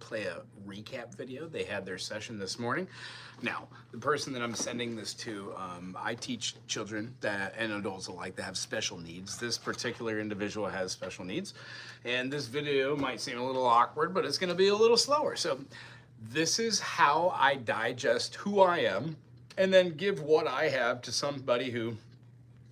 play a recap video. They had their session this morning. Now, the person that I'm sending this to, I teach children and adults alike that have special needs. This particular individual has special needs, and this video might seem a little awkward, but it's going to be a little slower. So this is how I digest who I am and then give what I have to somebody who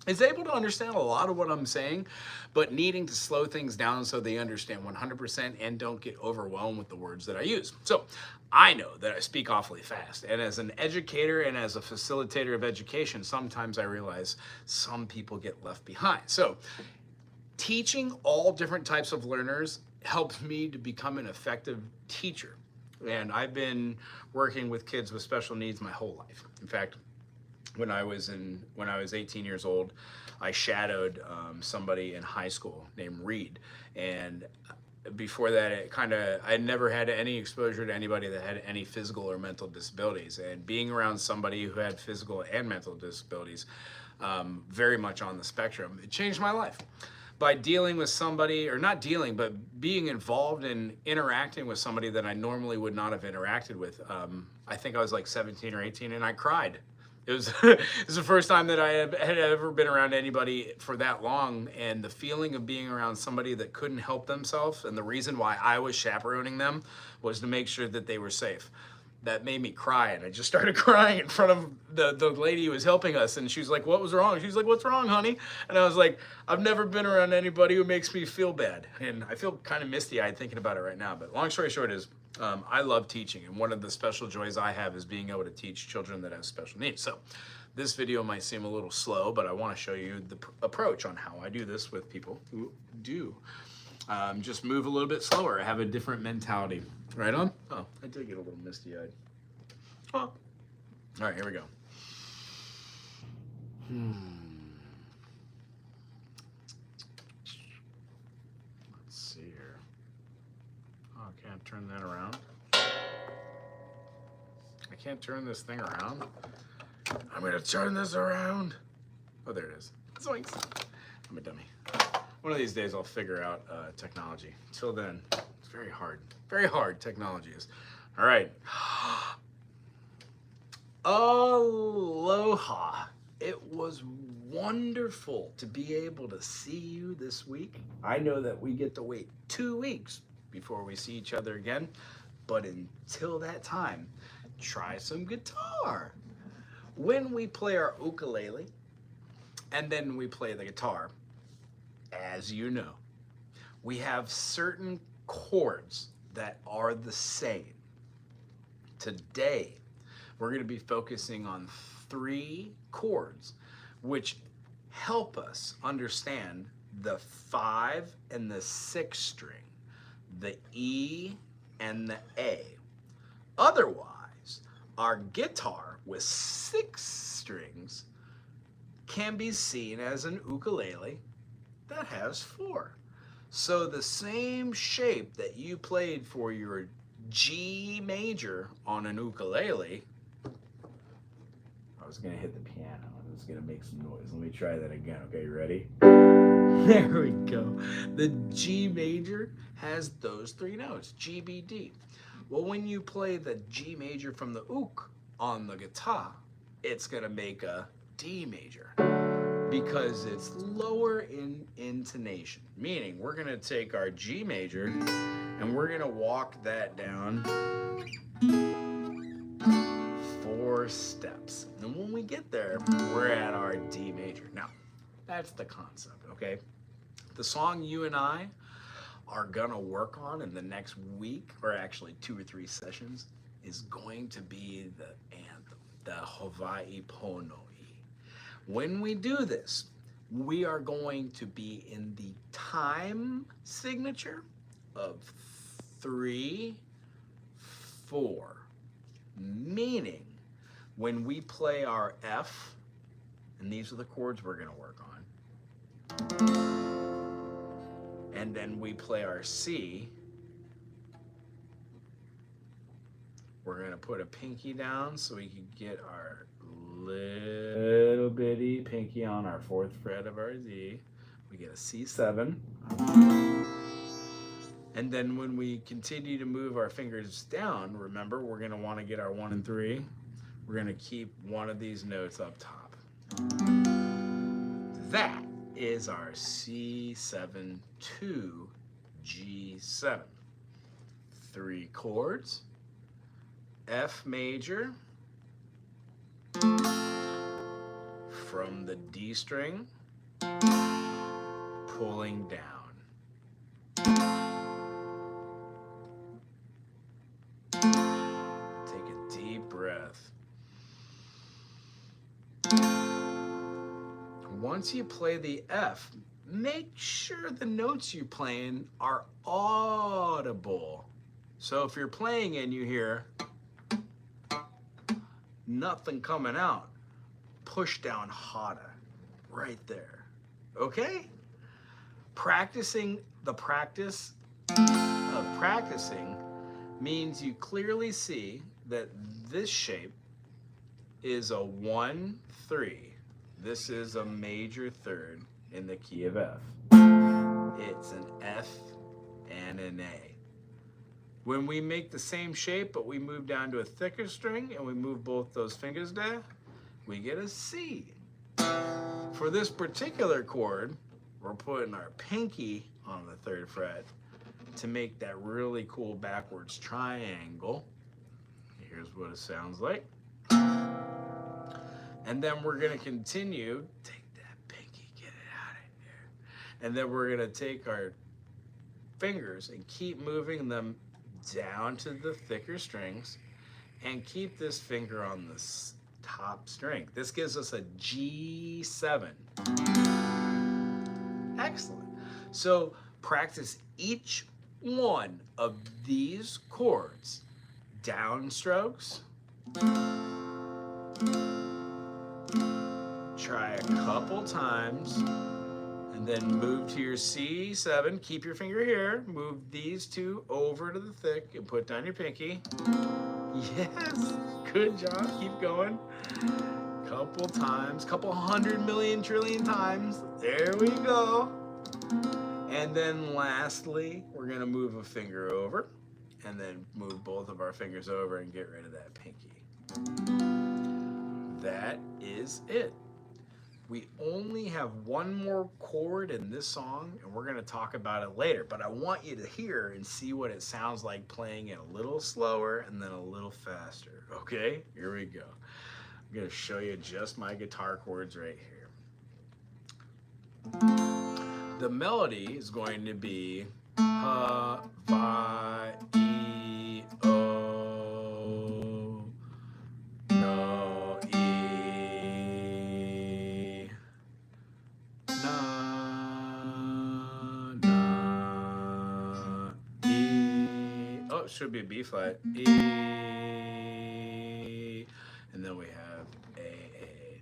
is able to understand a lot of what I'm saying, but needing to slow things down so they understand 100% and don't get overwhelmed with the words that I use. So I know that I speak awfully fast, and as an educator and as a facilitator of education, sometimes I realize some people get left behind. So teaching all different types of learners helps me to become an effective teacher. And I've been working with kids with special needs my whole life. In fact, when I was 18 years old, I shadowed somebody in high school named Reed, and before that, I never had any exposure to anybody that had any physical or mental disabilities. And being around somebody who had physical and mental disabilities, very much on the spectrum, it changed my life. By dealing with somebody, or not dealing, but being involved in interacting with somebody that I normally would not have interacted with. I think I was like 17 or 18, and I cried. It was, it was the first time that I had ever been around anybody for that long, and the feeling of being around somebody that couldn't help themselves, and the reason why I was chaperoning them was to make sure that they were safe. That made me cry, and I just started crying in front of the lady who was helping us, and she was like, "What was wrong?" She was like, "What's wrong, honey?" And I was like, "I've never been around anybody who makes me feel bad." And I feel kind of misty-eyed thinking about it right now, but long story short is, I love teaching, and one of the special joys I have is being able to teach children that have special needs. So this video might seem a little slow, but I want to show you the approach on how I do this with people who do. Just move a little bit slower. I have a different mentality. Right on? Oh, I did get a little misty-eyed. Oh. All right, here we go. Let's see here. Oh, I can't turn that around. I can't turn this thing around. I'm gonna turn this around. Oh, there it is. Zoinks. I'm a dummy. One of these days I'll figure out technology. Till then, it's very hard. Very hard, technology is. All right. Aloha. It was wonderful to be able to see you this week. I know that we get to wait 2 weeks before we see each other again, but until that time, try some guitar. When we play our ukulele, and then we play the guitar, as you know, we have certain chords that are the same. Today, we're going to be focusing on 3 chords which help us understand the 5 and the 6 string, the E and the A. Otherwise, our guitar with 6 strings can be seen as an ukulele that has 4. So the same shape that you played for your G major on an ukulele, I was gonna hit the piano and it was gonna make some noise. Let me try that again. Okay, you ready? There we go. The G major has those 3 notes, G, B, D. Well, when you play the G major from the uk on the guitar, it's gonna make a D major, because it's lower in intonation, meaning we're gonna take our G major and we're gonna walk that down 4 steps. And when we get there, we're at our D major. Now, that's the concept, okay? The song you and I are gonna work on in the next week, or actually 2 or 3 sessions, is going to be the anthem, the Hawaii Pono'i. When we do this, we are going to be in the time signature of 3, 4, meaning when we play our F, and these are the chords we're going to work on, and then we play our C, we're going to put a pinky down so we can get our little bitty pinky on our 4th fret of our D. We get a C7. And then when we continue to move our fingers down, remember, we're going to want to get our 1 and 3. We're going to keep one of these notes up top. That is our C7 to G7. 3 chords. F major from the D string, pulling down. Take a deep breath. Once you play the F, make sure the notes you're playing are audible. So if you're playing and you hear nothing coming out, push down Hana right there. Okay? Practicing the practice of practicing means you clearly see that this shape is a 1-3. This is a major third in the key of F. It's an F and an A. When we make the same shape, but we move down to a thicker string and we move both those fingers down, we get a C. For this particular chord, we're putting our pinky on the 3rd fret to make that really cool backwards triangle. Here's what it sounds like. And then we're gonna continue, take that pinky, get it out of here. And then we're gonna take our fingers and keep moving them down to the thicker strings and keep this finger on the top string. This gives us a G7. Excellent. So practice each one of these chords. Downstrokes. Try a couple times. And then move to your C7, keep your finger here, move these 2 over to the thick and put down your pinky. Yes, good job, keep going. Couple times, couple 100 million trillion times, there we go. And then lastly, we're gonna move a finger over and then move both of our fingers over and get rid of that pinky. That is it. We only have one more chord in this song, and we're going to talk about it later, but I want you to hear and see what it sounds like playing it a little slower and then a little faster, okay? Here we go. I'm going to show you just my guitar chords right here. The melody is going to be Ha, Va, E, O, No, E, Na, Na, E. Oh, it should be a B flat. E, and then we have A,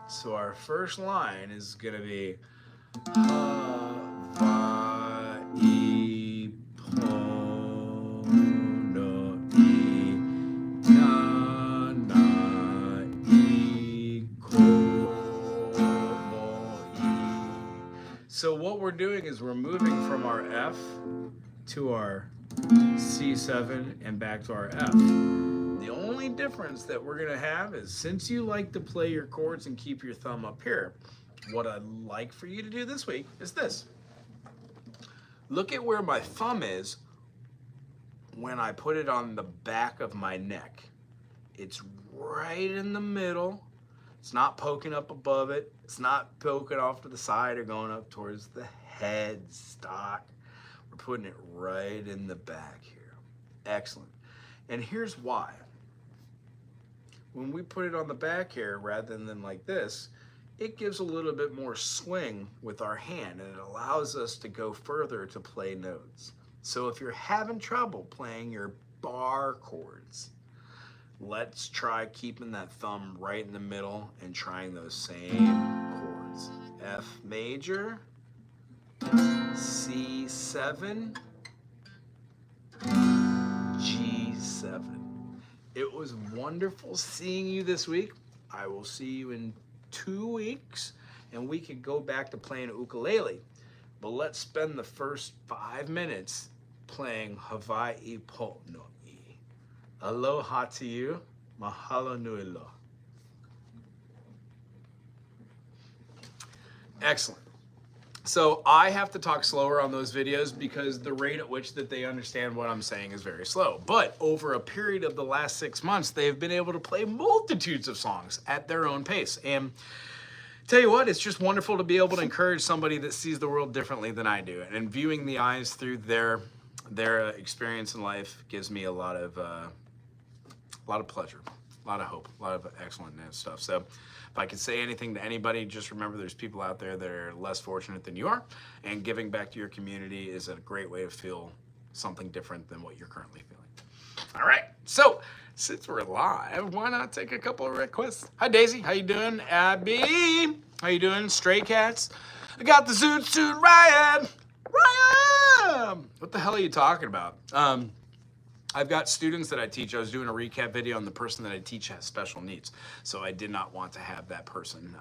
So our first line is gonna be Ha, Va, E, Po, No, E, Na, Na, E, Ko, Mo, E. So what we're doing is we're moving from our F to our C7 and back to our F. The only difference that we're gonna have is, since you like to play your chords and keep your thumb up here, what I'd like for you to do this week is this. Look at where my thumb is when I put it on the back of my neck. It's right in the middle. It's not poking up above it. It's not poking off to the side or going up towards the head stock. We're putting it right in the back here. Excellent. And here's why. When we put it on the back here rather than like this, it gives a little bit more swing with our hand, and it allows us to go further to play notes. So if you're having trouble playing your bar chords, let's try keeping that thumb right in the middle and trying those same chords. F major, C7, G7. It was wonderful seeing you this week. I will see you in 2 weeks, and we could go back to playing ukulele. But let's spend the first 5 minutes playing Hawaii Po'no'i. Aloha to you. Mahalo nui loa. Excellent. So I have to talk slower on those videos because the rate at which that they understand what I'm saying is very slow. But over a period of the last 6 months, they've been able to play multitudes of songs at their own pace. And tell you what, it's just wonderful to be able to encourage somebody that sees the world differently than I do. And viewing the eyes through their experience in life gives me a lot of pleasure, a lot of hope, a lot of excellent stuff. So if I could say anything to anybody, just remember there's people out there that are less fortunate than you are, and giving back to your community is a great way to feel something different than what you're currently feeling. All right, so since we're live, why not take a couple of requests? Hi Daisy, how you doing? Abby, how you doing? Stray Cats, I got the zoot suit Ryan. What the hell are you talking about? I've got students that I teach. I was doing a recap video, and the person that I teach has special needs. So I did not want to have that person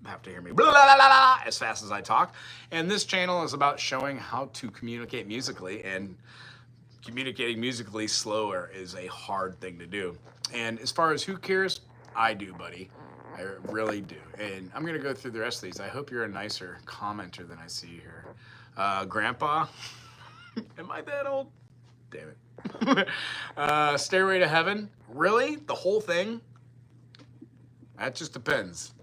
have to hear me blah, blah, blah, blah, as fast as I talk. And this channel is about showing how to communicate musically, and communicating musically slower is a hard thing to do. And as far as who cares, I do, buddy. I really do. And I'm going to go through the rest of these. I hope you're a nicer commenter than I see here. Grandpa, am I that old? Damn it. Stairway to Heaven, really? The whole thing? That just depends.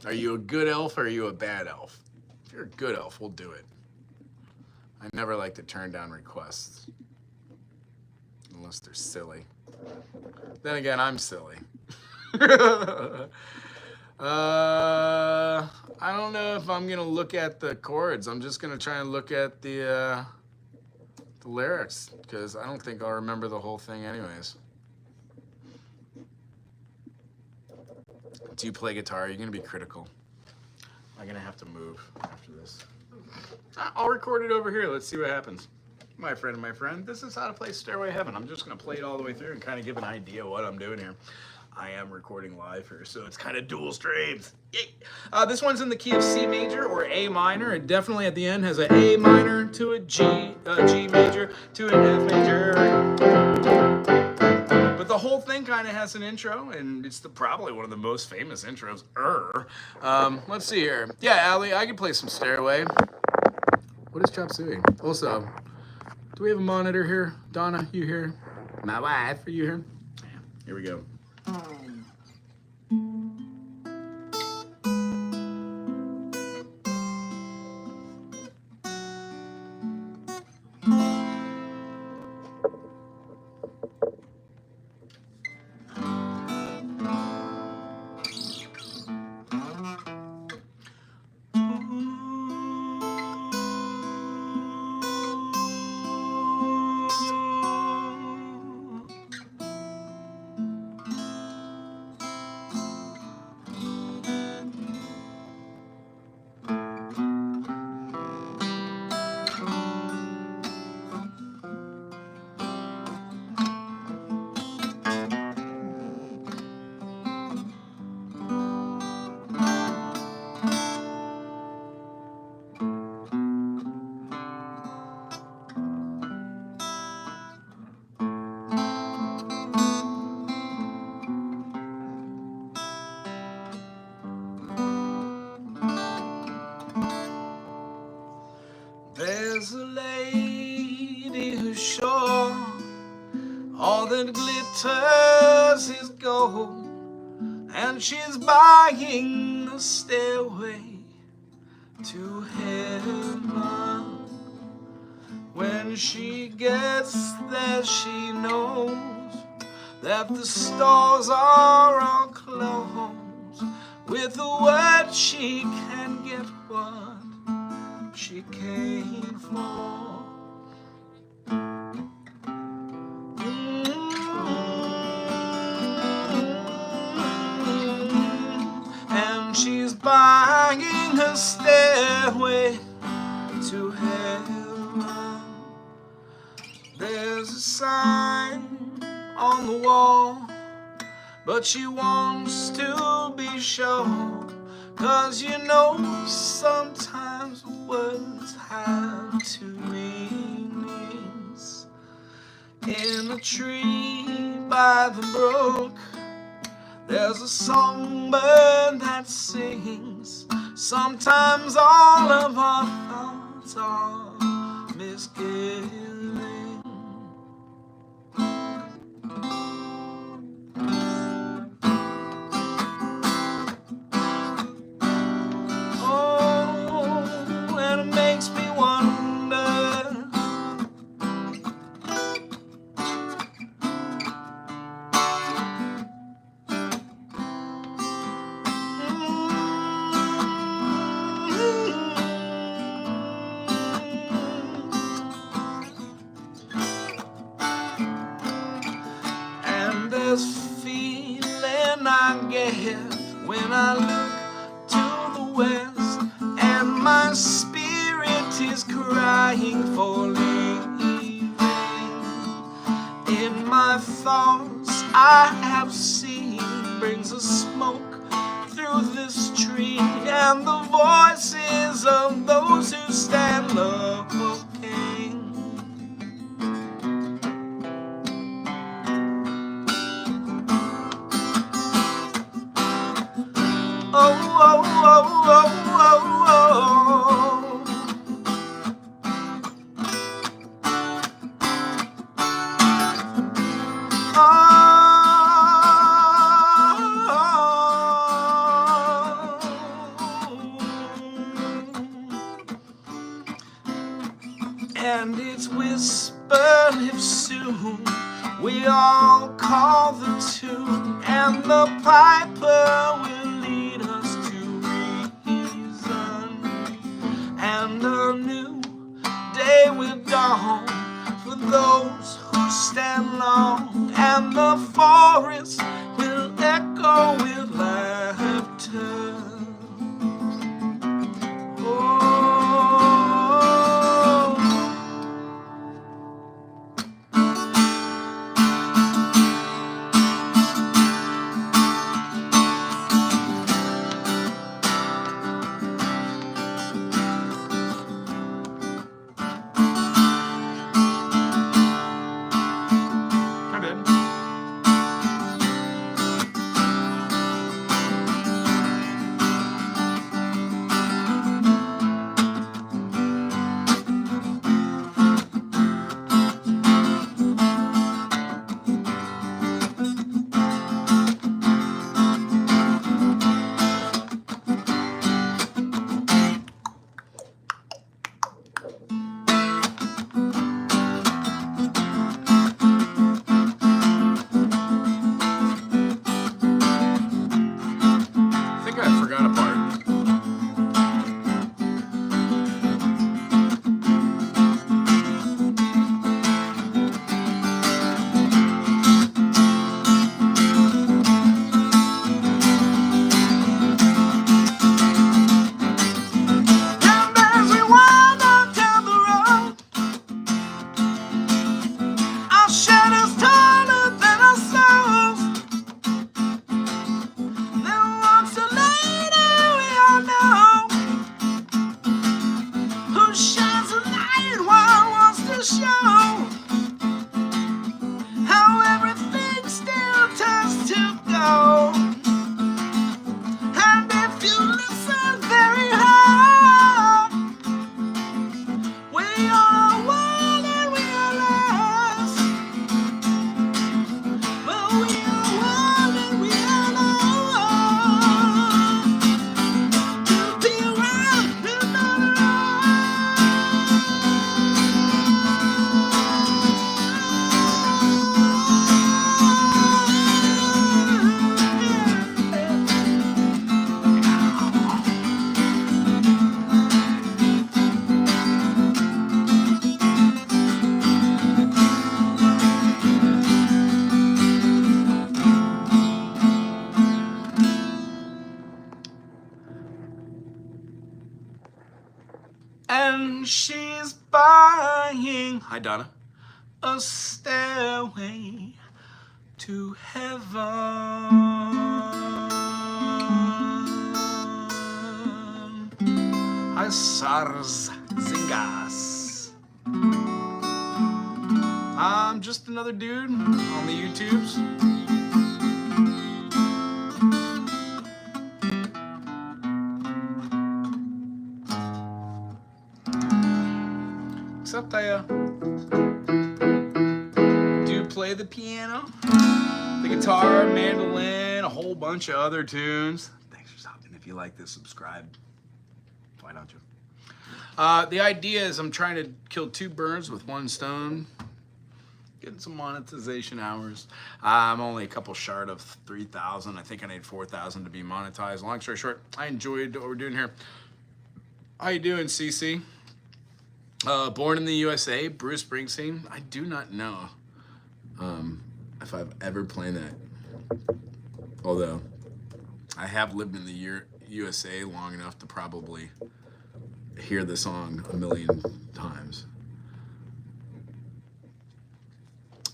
Are you a good elf or are you a bad elf? If you're a good elf, we'll do it. I never like to turn down requests. Unless they're silly. Then again, I'm silly. I don't know if I'm gonna look at the chords. I'm just gonna try and look at the lyrics, because I don't think I'll remember the whole thing anyways. Do you play guitar? You're gonna be critical. I'm gonna have to move after this. I'll record it over here. Let's see what happens. My friend, this is how to play Stairway to Heaven. I'm just gonna play it all the way through and kind of give an idea of what I'm doing here. I am recording live here, so it's kind of dual streams. Yay! This one's in the key of C major or A minor. It definitely at the end has an A minor to a G major to an F major. But the whole thing kind of has an intro, and it's probably one of the most famous intros. Let's see here. Yeah, Allie, I can play some Stairway. What is Chop Suey? Also, do we have a monitor here? Donna, you here? My wife, are you here? Yeah, here we go. There's a lady who's sure all that glitters is gold, and she's buying the stairway to heaven. When she gets there, she knows that the stores are all closed. With a word, she can get what she came for. And she's buying her stairway to heaven. There's a sign on the wall, but she wants to be sure, 'cause you know sometimes words have two meanings. In a tree by the brook, there's a songbird that sings. Sometimes all of our thoughts are misgiving. Oh, and it makes me wonder, and this feeling I get when I look to the west, and my spirit is crying for leaving. In my thoughts I have seen brings a smoke through this tree, and the voices of those who stand looking. Oh, oh, oh, oh, oh, and it's whispered if soon we all call the tune, and the piper will lead us to reason, and a new day will dawn for those who stand long, and the forest will echo with laughter. And she's buying, hi Donna, a stairway to heaven. Hi Sars Zingas. I'm just another dude on the YouTubes. Except I do play the piano, the guitar, mandolin, a whole bunch of other tunes. Thanks for stopping. If you like this, subscribe. Why don't you? The idea is I'm trying to kill two birds with one stone. Getting some monetization hours. I'm only a couple short of 3,000. I think I need 4,000 to be monetized. Long story short, I enjoyed what we're doing here. How you doing, CC? Born in the USA, Bruce Springsteen. I do not know if I've ever played that. Although, I have lived in the USA long enough to probably hear the song a million times.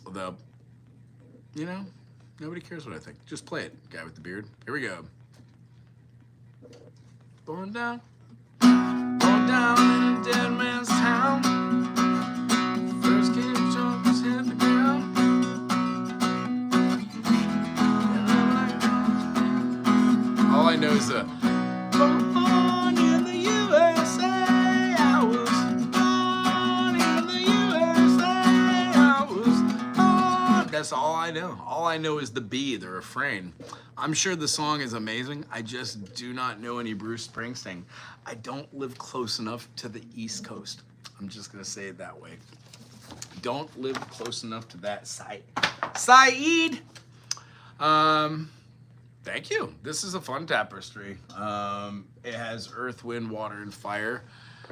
Although, you know, nobody cares what I think. Just play it, guy with the beard. Here we go. Going down in a dead man's town. First kid jumped his head to ground. All I know is born in the USA. I was born in the USA. I was born. That's all I know. All I know is the B, the refrain. I'm sure the song is amazing. I just do not know any Bruce Springsteen. I don't live close enough to the East Coast. I'm just gonna say it that way. Don't live close enough to that site. Saeed! Thank you. This is a fun tapestry. It has earth, wind, water, and fire.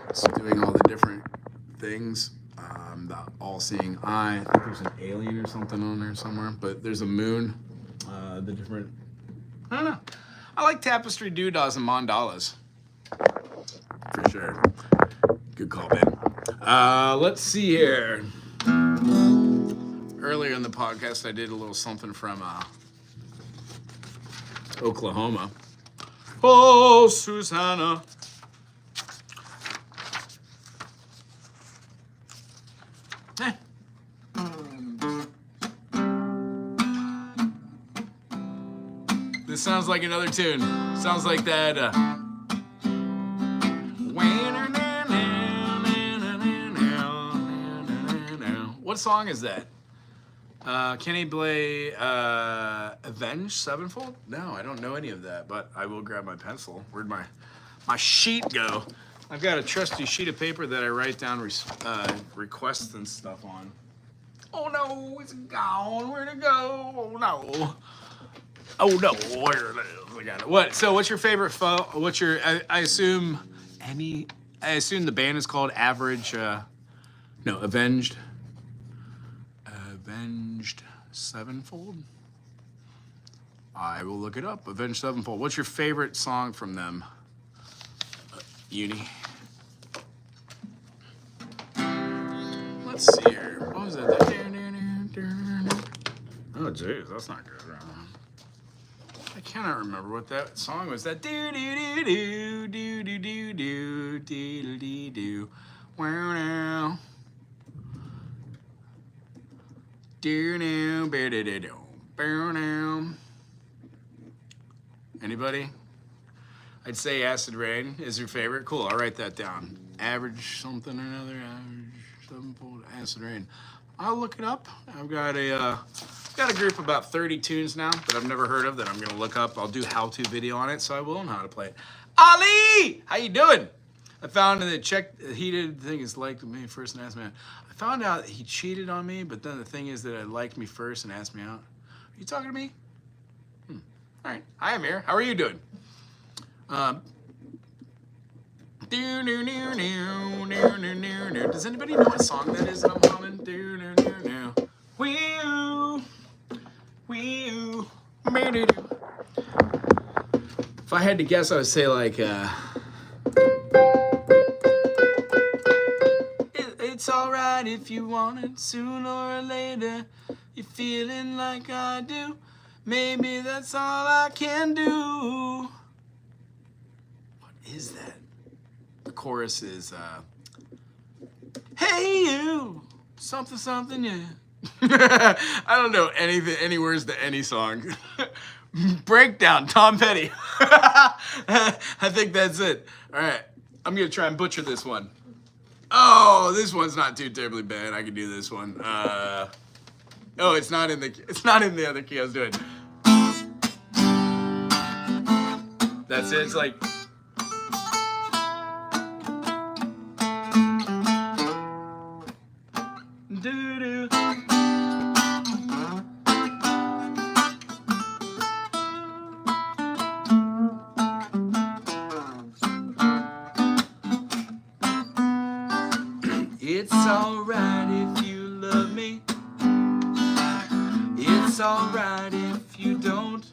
It's doing all the different things. The all-seeing eye. I think there's an alien or something on there somewhere, but there's a moon. The different, I don't know. I like tapestry doodahs and mandalas. For sure. Good call, man. Let's see here. Earlier in the podcast, I did a little something from Oklahoma. Oh, Susanna. Eh. This sounds like another tune. Sounds like that. What song is that? Kenny Blay, Avenged Sevenfold? No, I don't know any of that, but I will grab my pencil. Where'd my sheet go? I've got a trusty sheet of paper that I write down requests and stuff on. Oh no, it's gone. Where'd it go? Oh no. Oh no, where it is. I got it. What? So what's your favorite what's your, I assume the band is called Avenged Sevenfold? I will look it up. Avenged Sevenfold. What's your favorite song from them? Uni. Let's see here. What was that? Oh, jeez, that's not good. I cannot remember what that song was. That do do do do do do do do do do do. Wow now. Do now, do do do do now. Anybody? I'd say Acid Rain is your favorite. Cool, I'll write that down. Average something or another. Average Sevenfold Acid Rain. I'll look it up. I've got a group of about 30 tunes now that I've never heard of that I'm gonna look up. I'll do how-to video on it, so I will know how to play it. Ali, how you doing? I found that he did the thing is liked me first and asked me out. I found out that he cheated on me, but then the thing is that I liked me first and asked me out. Are you talking to me? All right, hi Amir, how are you doing? Does anybody know what song that is that I'm humming? If I had to guess, I would say like, it's alright if you want it sooner or later. You're feeling like I do. Maybe that's all I can do. What is that? chorus is, hey you, something, something, yeah. I don't know any words to any song. Breakdown, Tom Petty. I think that's it. All right, I'm gonna try and butcher this one. Oh, this one's not too terribly bad. I can do this one. Oh, it's not in the other key I was doing. That's it. It's like. Doo-doo. It's alright if you love me. It's alright if you don't.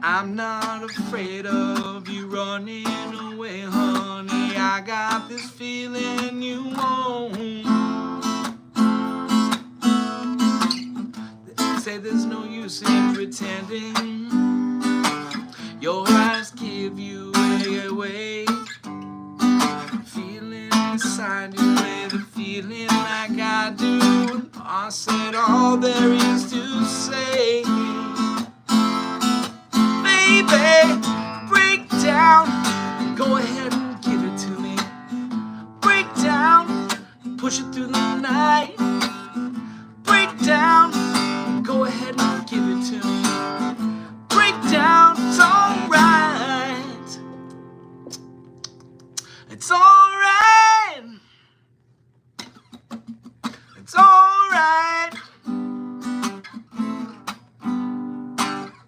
I'm not afraid of you running away, honey. I got this feeling you won't. They say there's no use in pretending. Your eyes give you away. Feeling inside you, the feeling like I do. I said all there is to say. Baby, break down, go ahead and give it to me. Break down, push it through the night. Break down, go ahead and give it to me. Break down, it's alright. It's alright. It's alright.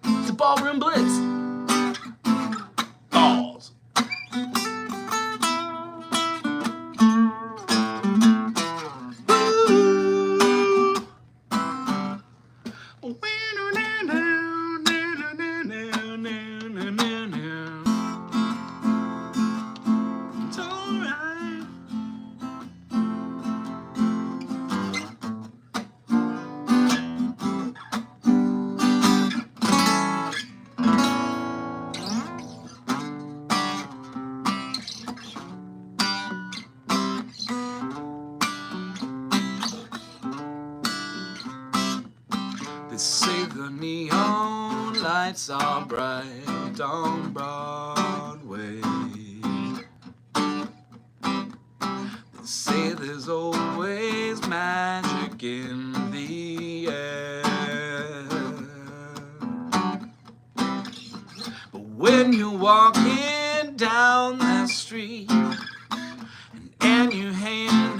It's a ballroom blitz. Balls. It's alright. They say the neon lights are bright on Broadway. They say there's always magic in the air. But when you're walking down that street and you hand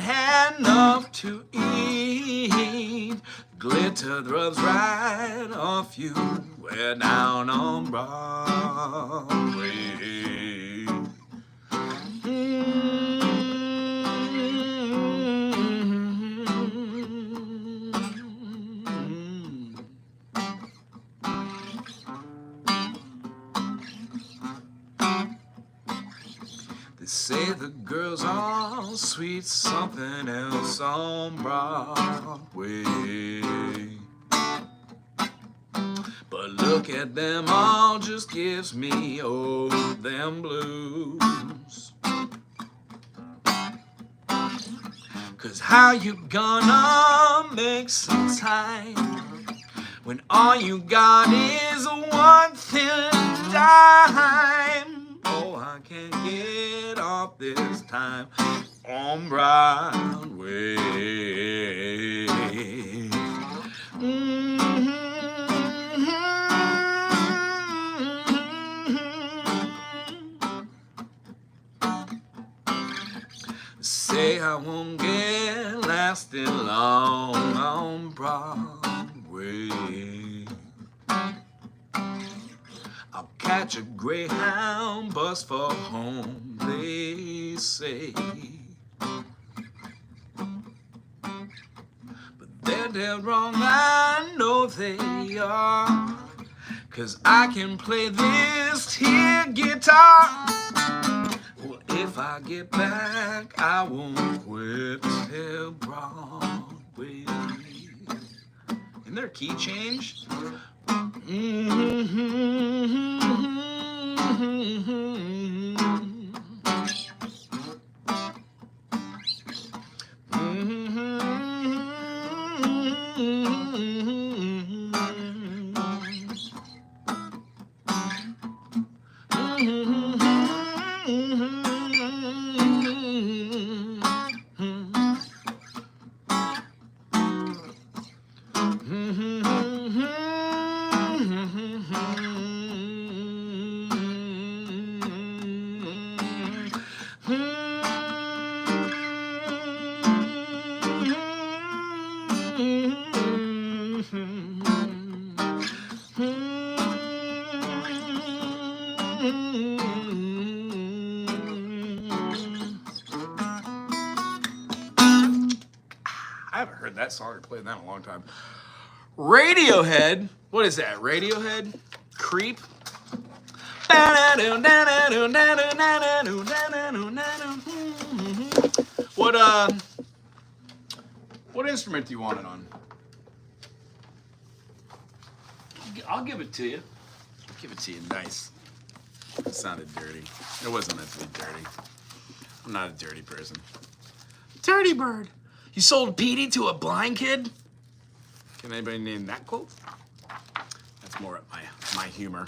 enough to eat, glitter rubs right off you. We're down on Broadway. They say the girls are sweet, something else on Broadway. But look at them all, just gives me them blues. 'Cause how you gonna make some time when all you got is a one thin dime? Oh, I can't get off this time on Broadway. Say I won't get lasting long on Broadway. I'll catch a Greyhound bus for home, they say. But they're dead wrong, I know they are. 'Cause I can play this here guitar. Well, if I get back, I won't quit till Broadway. Isn't there a key change? that song. I played that in a long time. Radiohead. What is that? Radiohead? Creep? What instrument do you want it on? I'll give it to you. I'll give it to you. Nice. It sounded dirty. It wasn't meant to be dirty. I'm not a dirty person. Dirty bird. You sold Petey to a blind kid? Can anybody name that quote? That's more up my humor.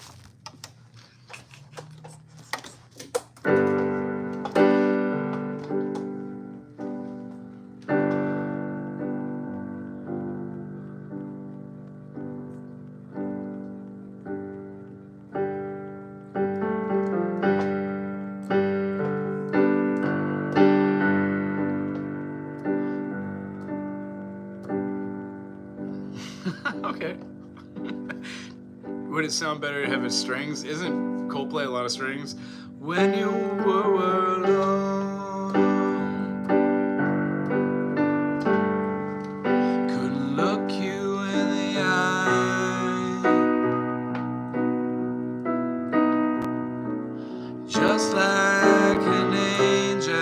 Okay. Would it sound better to have it strings? Isn't Coldplay a lot of strings? When you were alone, couldn't look you in the eye, just like an angel.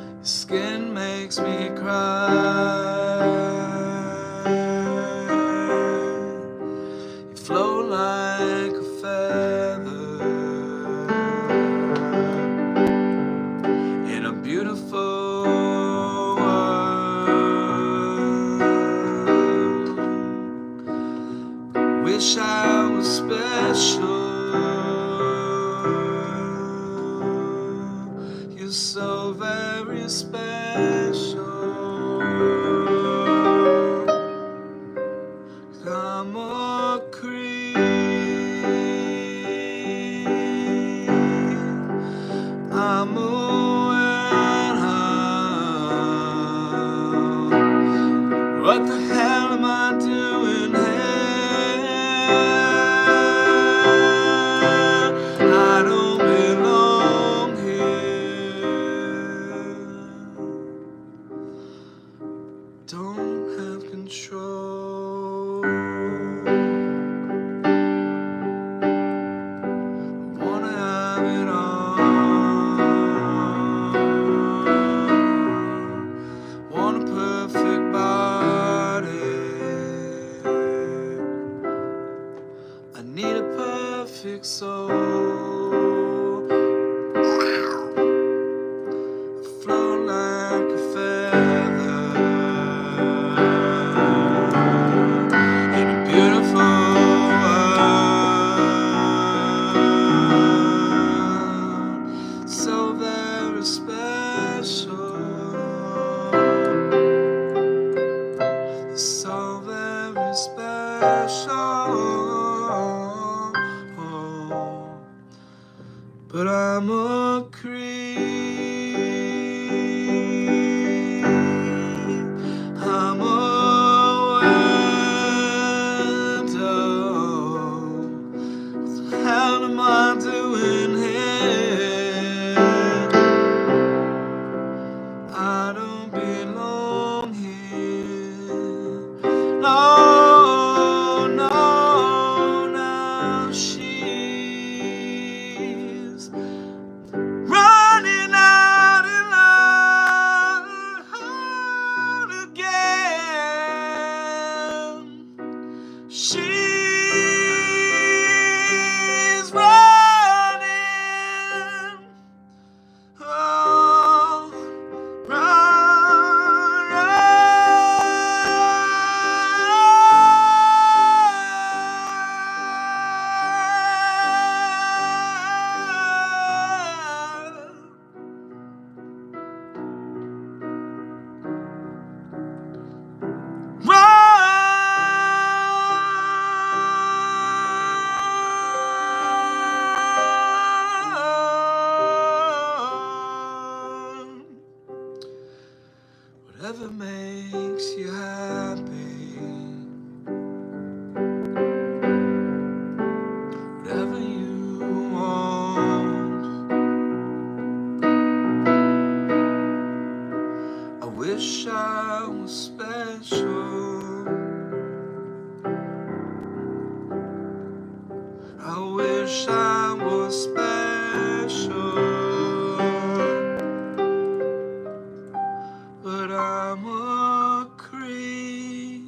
Your skin makes me cry. You float like a feather in a beautiful world. Wish I was special. You're so very special. I'm a creep. I'm a warehouse. What the hell am I doing here? I don't belong here. Don't have control. Wanna have it all. Want a perfect body. I need a perfect soul. I float like a feather in a beautiful world. So very special. So very special. But I'm a creep. I'm a window. What the hell am I doing here? I don't belong here. No, no, no. She's running out in love again. She's running. Oh, run, run. Whatever makes you happy, whatever you want. wish I was special. I wish I was special, but I'm a creep.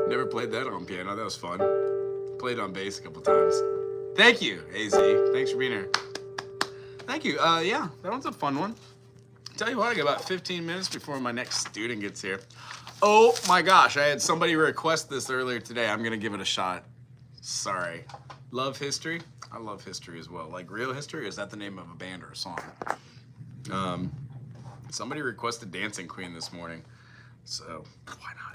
Never played that on piano. That was fun. Played on bass a couple times. Thank you, AZ. Thanks for being here. Thank you. Yeah, that one's a fun one. Tell you what, I got about 15 minutes before my next student gets here. Oh my gosh, I had somebody request this earlier today. I'm gonna give it a shot. Sorry. Love history? I love history as well. Like real history, or is that the name of a band or a song? Somebody requested Dancing Queen this morning, so why not?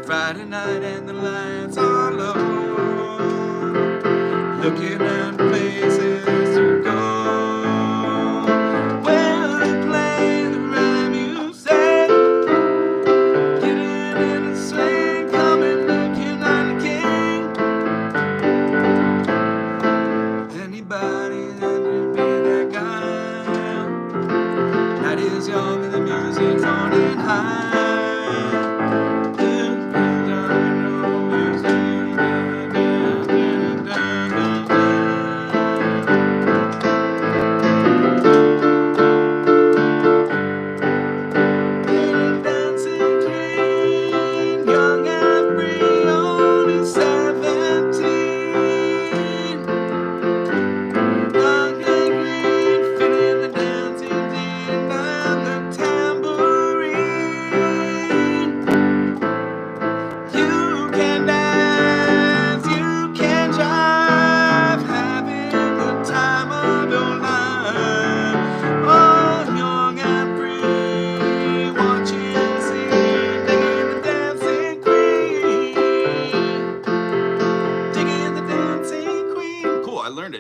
Friday night and the lights are low, looking at places to go. Well, they play the rhyme you say, getting in a swing, coming looking like a king. Anybody that could be that guy, night is young and the music's on and high.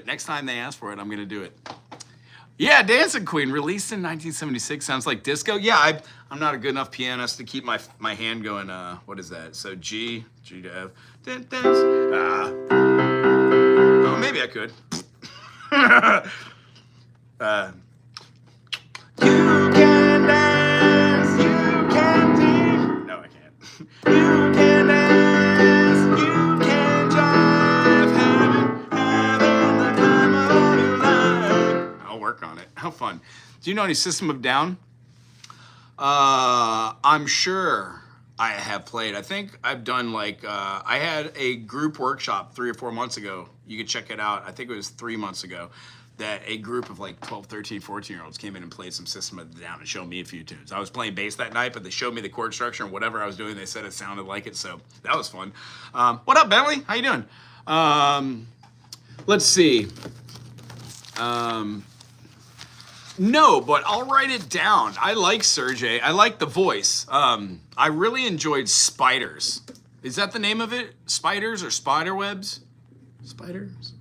Next time they ask for it, I'm gonna do it. Yeah, Dancing Queen, released in 1976. Sounds like disco. Yeah, I'm not a good enough pianist to keep my hand going. What is that? So G to F. Oh, maybe I could. You can dance, you can do. No, I can't. You can dance, you can jive, having the time of your life. I'll work on it. How fun. Do you know any System of a Down? I'm sure I have played. I think I've done like, I had a group workshop 3 or 4 months ago. You can check it out. I think it was 3 months ago that a group of like 12, 13, 14-year-olds came in and played some System of a Down and showed me a few tunes. I was playing bass that night, but they showed me the chord structure and whatever I was doing, they said it sounded like it, so that was fun. What up, Bentley? How you doing? Let's see. No, but I'll write it down. I like Sergey. I like the voice. I really enjoyed Spiders. Is that the name of it? Spiders or Spiderwebs? Spiders?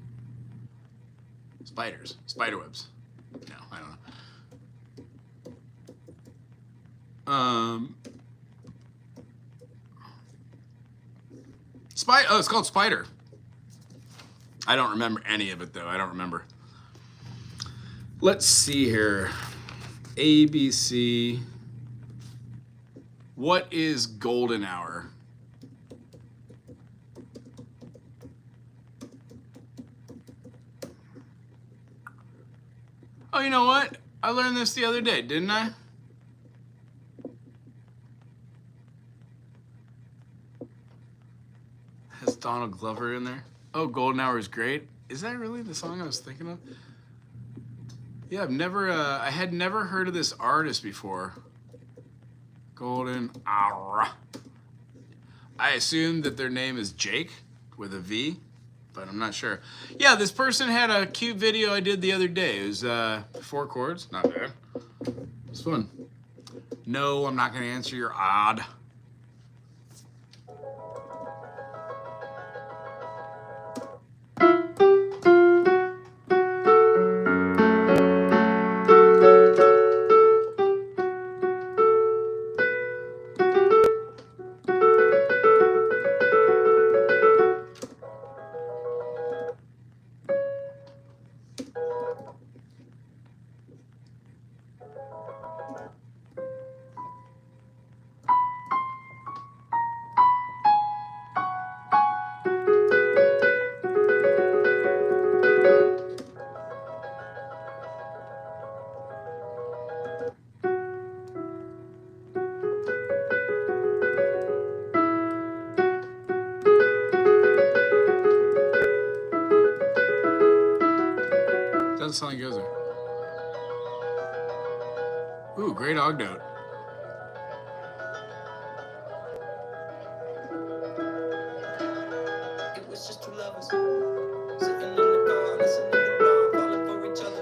Spiders. Spiderwebs. No, I don't know. Oh, it's called Spider. I don't remember any of it, though. I don't remember. Let's see here. ABC. What is golden hour? Oh, you know what? I learned this the other day, didn't I? Has Donald Glover in there? Oh, Golden Hour is great. Is that really the song I was thinking of? Yeah, I had never heard of this artist before. Golden Hour. I assume that their name is Jake with a V, but I'm not sure. Yeah, this person had a cute video I did the other day. It was 4 chords, not bad. It's fun. No, I'm not gonna answer your odd. Doesn't sound like it goes there. Ooh, great og note.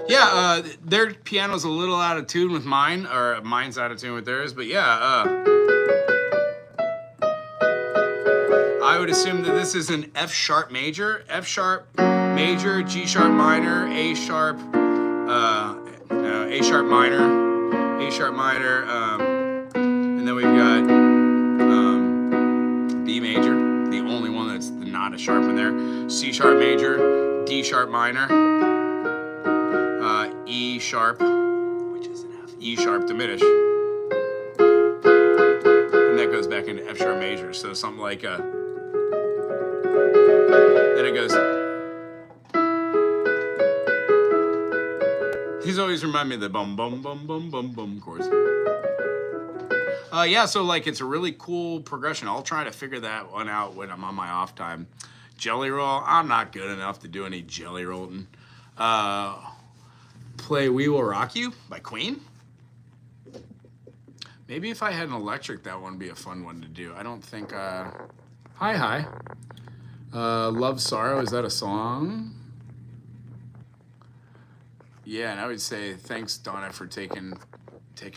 Yeah, their piano's a little out of tune with mine, or mine's out of tune with theirs, but yeah, I would assume that this is an F sharp major, major, G sharp minor, A sharp minor, and then we've got B major, the only one that's not a sharp in there, C sharp major, D sharp minor, E sharp, which is an F, E sharp diminished, and that goes back into F sharp major, so something like then it goes. These always remind me of the bum bum bum bum bum bum chords. Yeah, so like it's a really cool progression. I'll try to figure that one out when I'm on my off time. Jelly roll, I'm not good enough to do any jelly rolling. Play We Will Rock You by Queen. Maybe if I had an electric, that one would be a fun one to do. I don't think, hi. Love Sorrow, is that a song? Yeah, and I would say thanks, Donna, for taking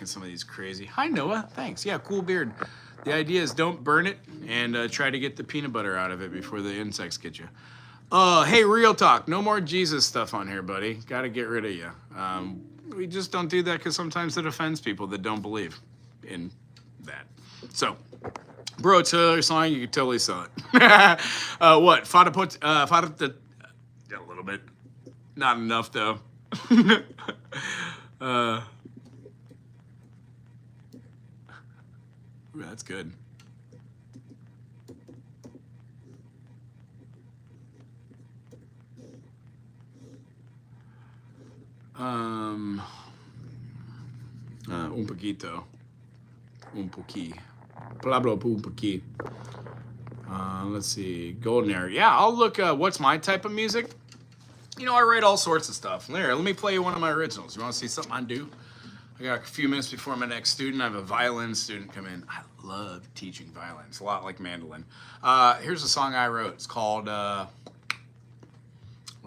some of these crazy. Hi, Noah. Thanks. Yeah, cool beard. The idea is don't burn it and try to get the peanut butter out of it before the insects get you. Hey, real talk. No more Jesus stuff on here, buddy. Got to get rid of you. We just don't do that because sometimes it offends people that don't believe in that. So, bro, Taylor song, you can totally sell it. What? Fada a little bit. Not enough, though. Ooh, that's good. Un poquito. Un poquí. Pablo un poquí. Let's see. Golden Era. Yeah, I'll look. What's my type of music? You know, I write all sorts of stuff. There, let me play you one of my originals. You want to see something I do? I got a few minutes before my next student. I have a violin student come in. I love teaching violin. It's a lot like mandolin. Here's a song I wrote. It's called, what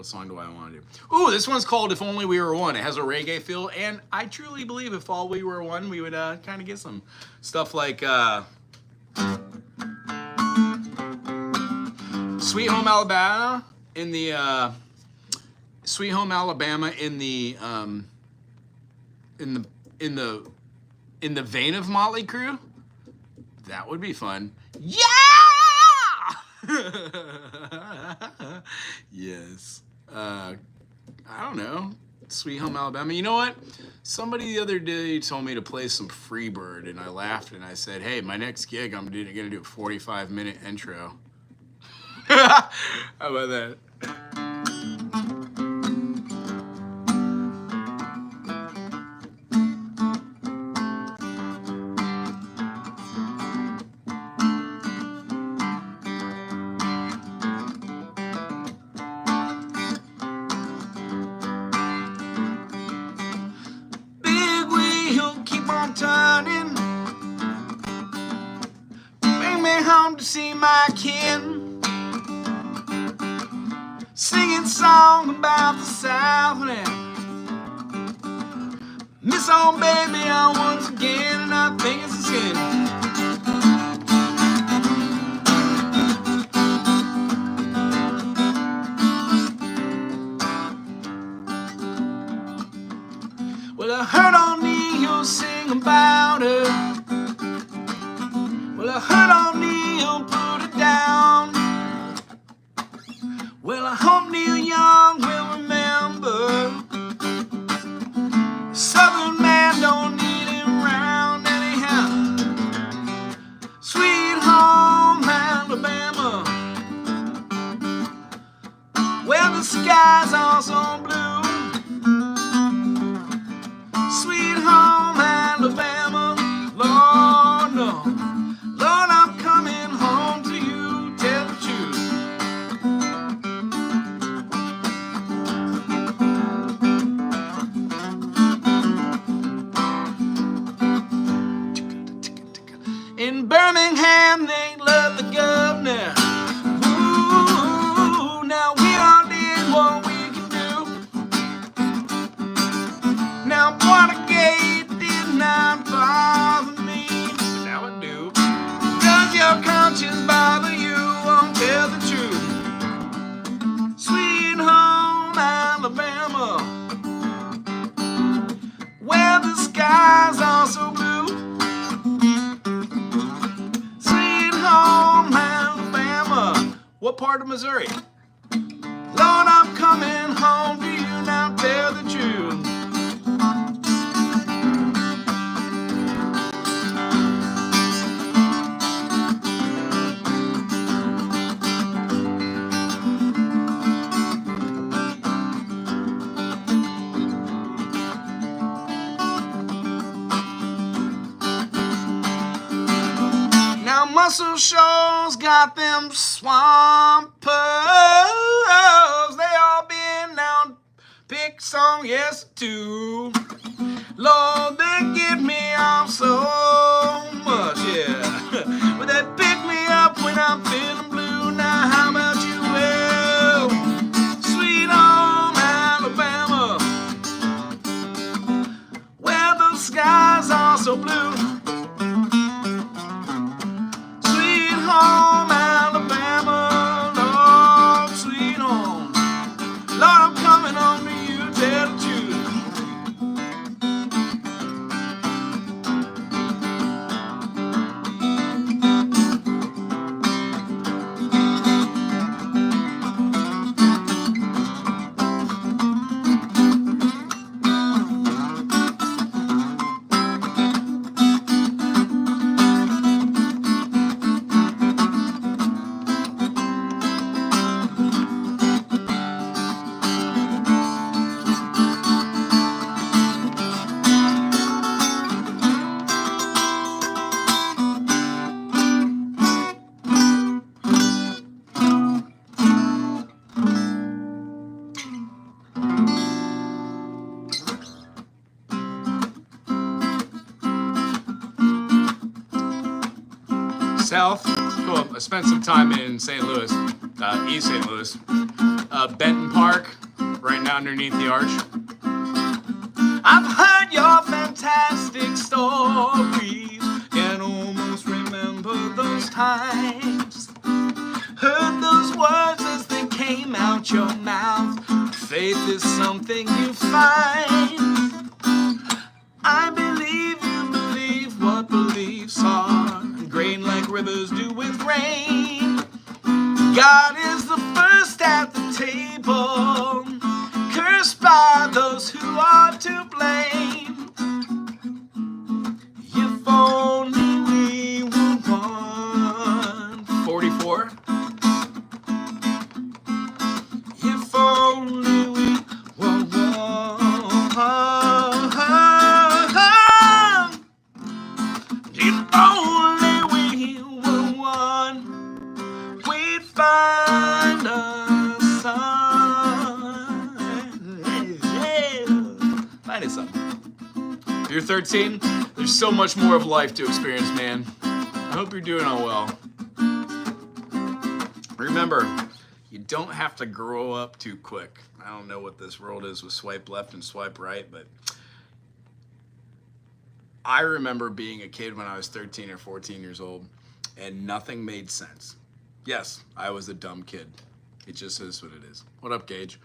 song do I want to do? Ooh, this one's called If Only We Were One. It has a reggae feel, and I truly believe if all we were one, we would kind of get some stuff like Sweet Home Alabama in the Sweet Home Alabama in the vein of Motley Crue. That would be fun. Yeah! Yes. I don't know. Sweet Home Alabama. You know what? Somebody the other day told me to play some Freebird, and I laughed and I said, hey, my next gig, I'm gonna do a 45-minute intro. How about that? to see my kin, singing song about the Southland. Miss on baby on once again, and I think it's a sin. Well, I heard on Neil sing about her. Well, I heard on Neil put it down. Well, I hope Neil Young will remember. Southern man don't need him round anyhow. Sweet home Alabama, where the sky's also blue. Sweet home Alabama, Lord, no. Lord, I'm coming home to you, tell the truth. In Birmingham, they love the governor. Ooh, now we all did what we can do. Now Watergate did not bother me, but now it do. Does your conscience bother you? Won't tell the truth. Sweet home Alabama, where the sky's also blue. What part of Missouri? Lord, I'm coming home to you, now tell the truth. Now Muscle Shoals got them swampers. They all been down pick song, yes, too. Lord, they give me off so much, yeah. But they pick me up when I'm feeling blue. Now how about you? Well, sweet home Alabama, where the skies are so blue. Home Alabama, Lord, sweet home. Lord, I'm coming home to you, tell the truth. South. Cool. I spent some time in St. Louis, East St. Louis, Benton Park, right now underneath the arch. I've heard your fantastic stories, can almost remember those times. Heard those words as they came out your mouth. Faith is something you find. I believe you believe what beliefs are. Grain like rivers do with rain. God is the first at the table, cursed by those who are to blame. If only we were one. 44. If only we were one. If only find us find us something. If you're 13, there's so much more of life to experience, man. I hope you're doing all well. remember, you don't have to grow up too quick. I don't know what this world is with swipe left and swipe right, but I remember being a kid when I was 13 or 14 years old and nothing made sense. Yes, I was a dumb kid. It just is what it is. What up, Gage?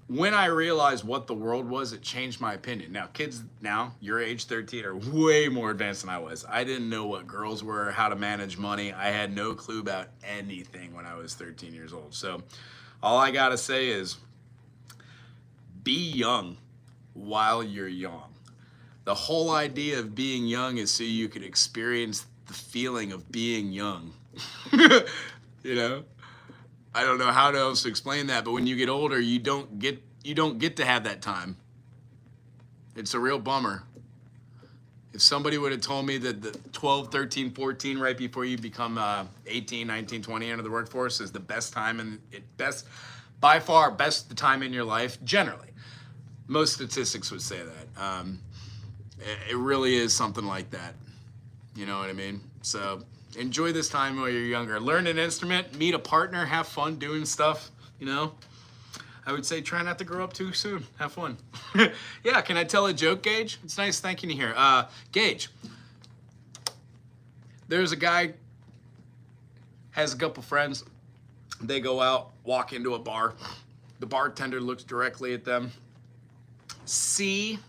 When I realized what the world was, it changed my opinion. Now, kids now, your age, 13, are way more advanced than I was. I didn't know what girls were, how to manage money. I had no clue about anything when I was 13 years old. So all I gotta say is be young while you're young. The whole idea of being young is so you could experience the feeling of being young. You know? I don't know how else to explain that, but when you get older, you don't get to have that time. It's a real bummer. If somebody would have told me that the 12, 13, 14, right before you become 18, 19, 20 into the workforce is the best time and by far best the time in your life, generally. Most statistics would say that. It really is something like that. You know what I mean? So enjoy this time while you're younger. Learn an instrument, meet a partner, have fun doing stuff, you know? I would say try not to grow up too soon. Have fun. Yeah, can I tell a joke, Gage? It's nice thanking you here. Gage, there's a guy, has a couple friends. They go out, walk into a bar. The bartender looks directly at them. C,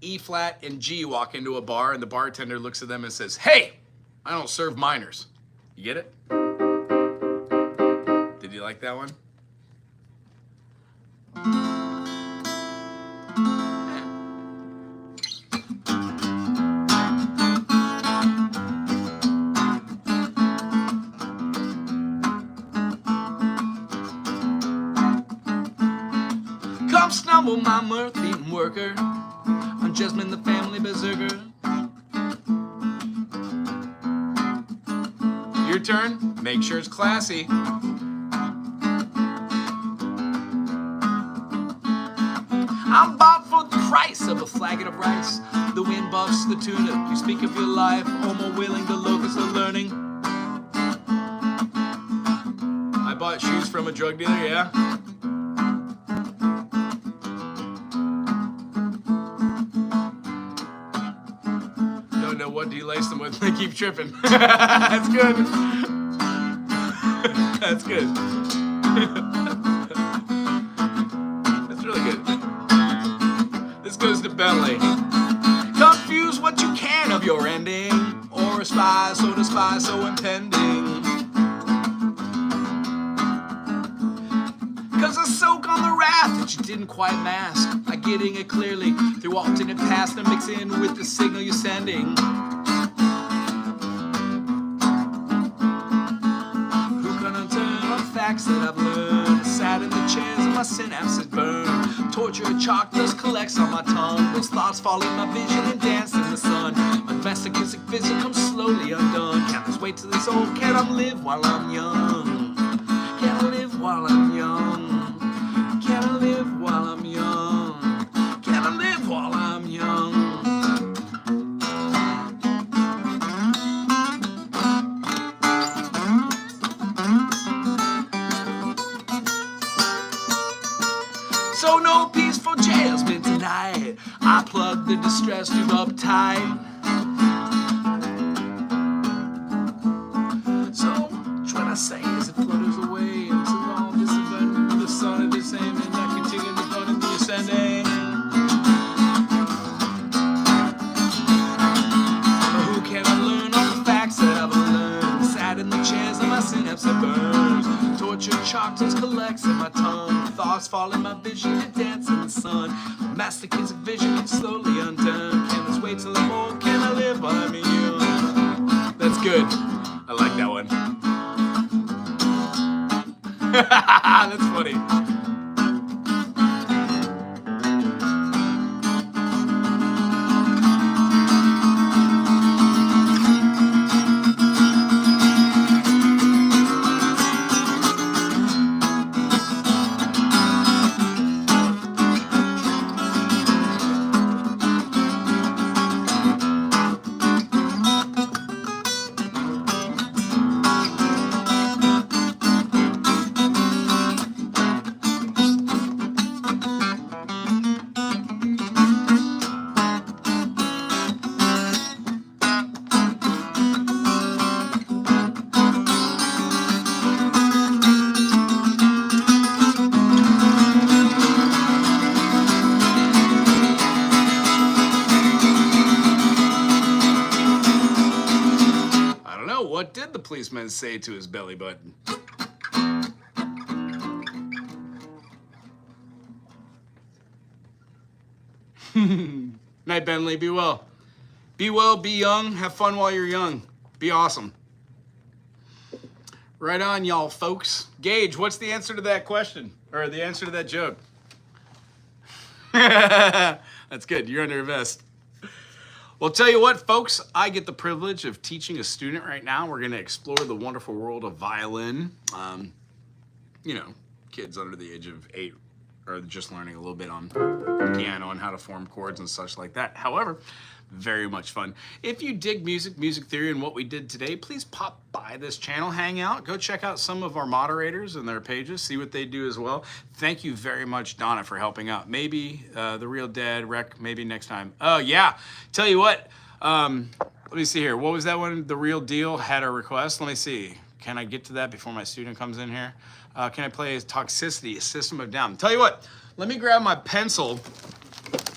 E flat, and G walk into a bar, and the bartender looks at them and says, "Hey, I don't serve minors." You get it? Did you like that one? Come stumble, my mirth-eating worker, I'm Jasmine the family berserker. Your turn, make sure it's classy. I'm bought for the price of a flagon of rice. The wind buffs the tuna. You speak of your life, more willing the locus of learning. I bought shoes from a drug dealer, yeah? Don't know what do you lace them with, they keep tripping. That's good. That's good. That's really good. This goes to Bentley. Confuse what you can of your ending, or aspire so despise so impending. Cause I soak on the wrath that you didn't quite mask by getting it clearly through alternate past and mixing with the signal you're sending. Who can unturn on facts that I've learned? Sat in the chairs and my synapses burn. Torture chalk dust collects on my tongue. Those thoughts fall in my vision and dance in the sun. My masochistic vision comes slowly undone. Can't just wait till this old can I live while I'm young? Can I live while I'm young? Can I live while I'm young? Can I live while I'm young? So no peaceful jail's been tonight. I plug the distress tube up tight. So what I say is it flutters away and so all this event with the sun and the same and I continue to run into ascending. Who can I learn all the facts that I've learned? Sat in the chairs and my synapse have burned. Tortured chalk dust collects in my tongue. Thoughts fall in my vision and dance in the sun. Masochistic vision gets slowly undone. Can't just wait till I'm old. Can I live while I'm young? That's good. I like that one. That's funny. did the policeman say to his belly button? Night, Bentley. Be well. Be well, be young. Have fun while you're young. Be awesome. Right on, y'all, folks. Gage, what's the answer to that question? Or the answer to that joke? That's good. You're under a vest. Well, tell you what, folks, I get the privilege of teaching a student right now. We're going to explore the wonderful world of violin. You know, kids under the age of 8 are just learning a little bit on piano and how to form chords and such like that. However, very much fun. If you dig music, music theory, and what we did today, please pop by this channel, hang out, go check out some of our moderators and their pages, see what they do as well. Thank you very much, Donna, for helping out. Maybe The Real Dead, Rec, maybe next time. Oh, yeah. Tell you what, let me see here. What was that one? The Real Deal had a request. Let me see. Can I get to that before my student comes in here? Can I play Toxicity, a System of Down? Tell you what, let me grab my pencil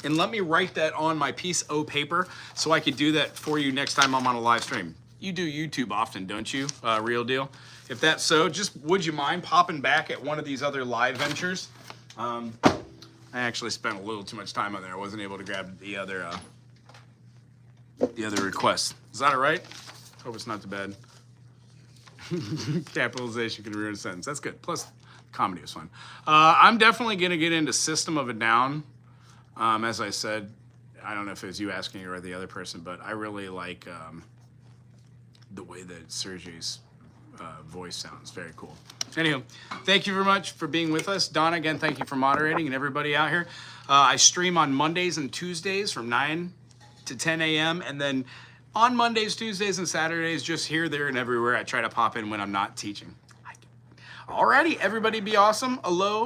and let me write that on my piece of paper so I could do that for you next time I'm on a live stream. You do YouTube often, don't you, Real Deal? If that's so, just would you mind popping back at one of these other live ventures? I actually spent a little too much time on there. I wasn't able to grab the other requests. Is that all right? Hope it's not too bad. Capitalization can ruin a sentence. That's good. Plus, comedy was fun. I'm definitely going to get into System of a Down. As I said, I don't know if it was you asking or the other person, but I really like the way that Sergey's voice sounds. Very cool. Anywho, thank you very much for being with us. Donna, again, thank you for moderating, and everybody out here. I stream on Mondays and Tuesdays from 9 to 10 a.m. and then on Mondays, Tuesdays, and Saturdays, just here, there, and everywhere. I try to pop in when I'm not teaching. Alrighty, everybody be awesome. Aloha.